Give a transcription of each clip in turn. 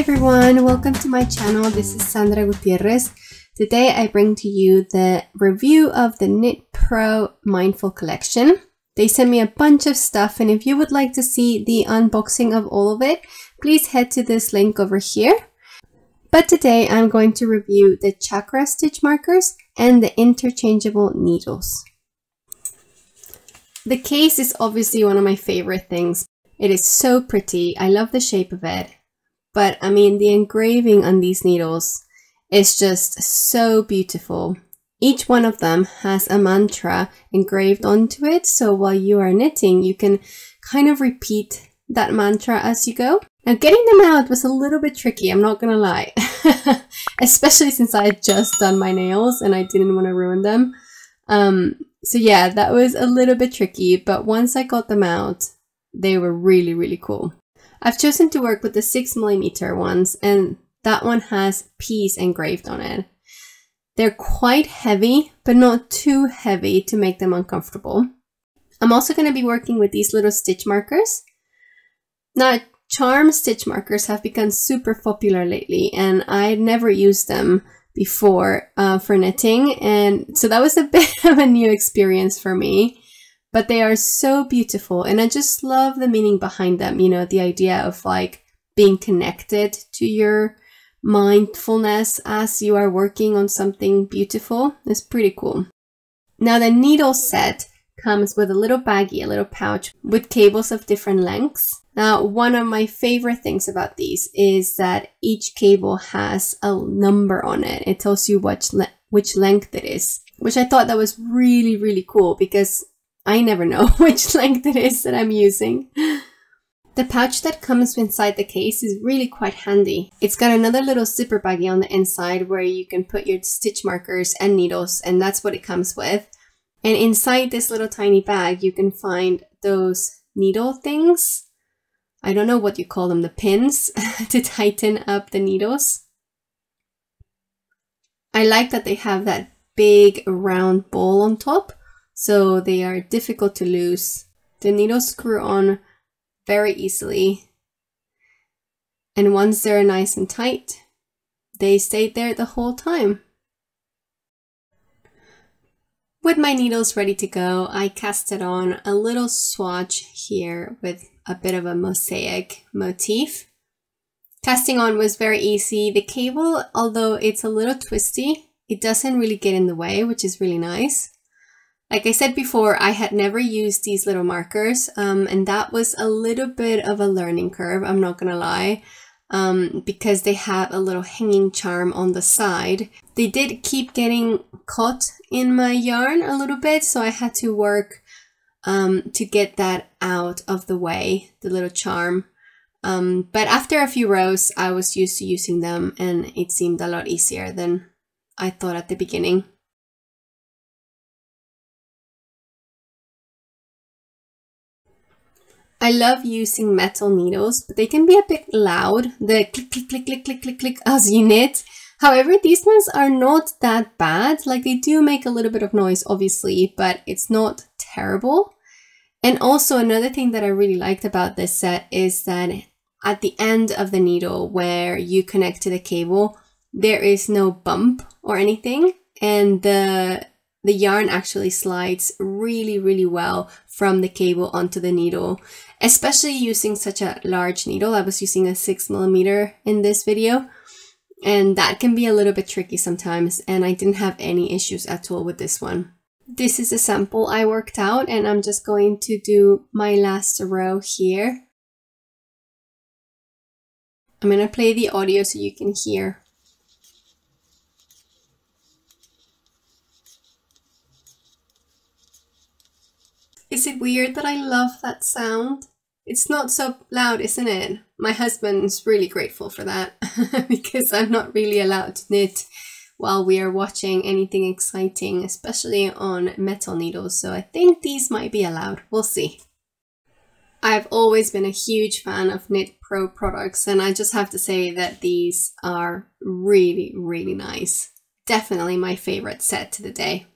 everyone, welcome to my channel. This is Sandra Gutierrez. Today I bring to you the review of the KnitPro Mindful collection. They sent me a bunch of stuff, and if you would like to see the unboxing of all of it, please head to this link over here. But today I'm going to review the chakra stitch markers and the interchangeable needles. The case is obviously one of my favorite things. It is so pretty. I love the shape of it. But I mean, the engraving on these needles is just so beautiful. Each one of them has a mantra engraved onto it. So while you are knitting, you can kind of repeat that mantra as you go. Now, getting them out was a little bit tricky, I'm not gonna lie. Especially since I had just done my nails and I didn't want to ruin them. So yeah, that was a little bit tricky, but once I got them out, they were really, really cool. I've chosen to work with the 6mm ones, and that one has peace engraved on it. They're quite heavy, but not too heavy to make them uncomfortable. I'm also going to be working with these little stitch markers. Now, charm stitch markers have become super popular lately, and I never used them before for knitting, and so that was a bit of a new experience for me. But they are so beautiful, and I just love the meaning behind them. You know, the idea of like being connected to your mindfulness as you are working on something beautiful is pretty cool. Now, the needle set comes with a little baggie, a little pouch with cables of different lengths. Now, one of my favorite things about these is that each cable has a number on it. It tells you which length it is, which I thought that was really, really cool because I never know which length it is that I'm using. The pouch that comes inside the case is really quite handy. It's got another little zipper baggie on the inside where you can put your stitch markers and needles, and that's what it comes with. And inside this little tiny bag, you can find those needle things. I don't know what you call them, the pins to tighten up the needles. I like that they have that big round ball on top, so they are difficult to lose. The needles screw on very easily, and once they're nice and tight, they stay there the whole time. With my needles ready to go, I casted on a little swatch here with a bit of a mosaic motif. Casting on was very easy. The cable, although it's a little twisty, it doesn't really get in the way, which is really nice. Like I said before, I had never used these little markers, and that was a little bit of a learning curve, I'm not gonna lie, because they have a little hanging charm on the side. They did keep getting caught in my yarn a little bit, so I had to work to get that out of the way, the little charm. But after a few rows, I was used to using them, and it seemed a lot easier than I thought at the beginning. I love using metal needles, but they can be a bit loud, the click, click, click, click, click, click, click as you knit. However, these ones are not that bad. Like, they do make a little bit of noise, obviously, but it's not terrible. And also another thing that I really liked about this set is that at the end of the needle where you connect to the cable, there is no bump or anything, and the yarn actually slides really, really well from the cable onto the needle, especially using such a large needle. I was using a 6mm in this video, and that can be a little bit tricky sometimes, and I didn't have any issues at all with this one. This is a sample I worked out, and I'm just going to do my last row here. I'm going to play the audio so you can hear. Is it weird that I love that sound? It's not so loud, isn't it? My husband's really grateful for that because I'm not really allowed to knit while we are watching anything exciting, especially on metal needles. So I think these might be allowed. We'll see. I've always been a huge fan of KnitPro products, and I just have to say that these are really, really nice. Definitely my favorite set to the day.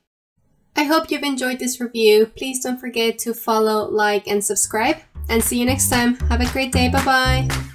I hope you've enjoyed this review. Please don't forget to follow, like, and subscribe. And see you next time. Have a great day. Bye-bye.